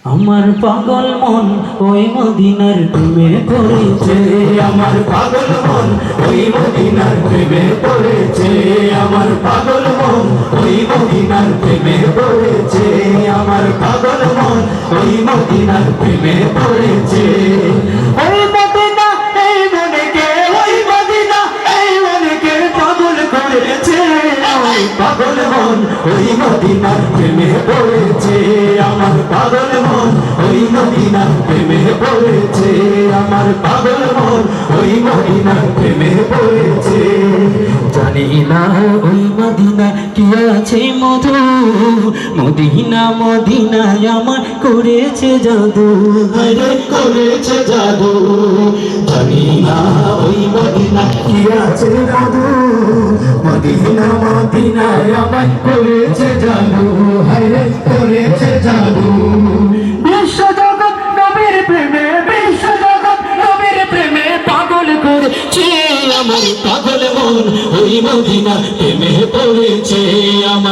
আমার পাগল মন ওই মদিনার প্রেমে পড়েছে, আমার পাগল মন ওই মদিনার প্রেমে পড়েছে, আমার পাগল মন ওই মদিনার প্রেমে পড়েছে, আমার পাগল মন ওই মদিনার প্রেমে পড়েছে। ওই মদিনা এই মনকে, ওই মদিনা এই মনকে পাগল করেছে, ওই পাগল মন ওই মদিনার প্রেমে পড়েছে, আমার পাগল মন ওই মদিনার প্রেমে পড়েছে, আমার পাগল মন ওই মদিনার প্রেমে পড়েছে। জানি না ওই মদিনা কি আছে মধু, মদিনা মদিনায় আমার করেছে জাদু, আরে করেছে জাদু, জানি না ওই মদিনা কি আছে জাদু, মদিনা মদিনায় আমায় করেছে জাদু, হায়রে করেছে জাদু। বিশ্বজগৎ নবীর প্রেমে, বিশ্বজগৎ নবীর প্রেমে পাগল করেছে আমার পাগল মন ওই মদিনা প্রেমে পড়েছে, আমার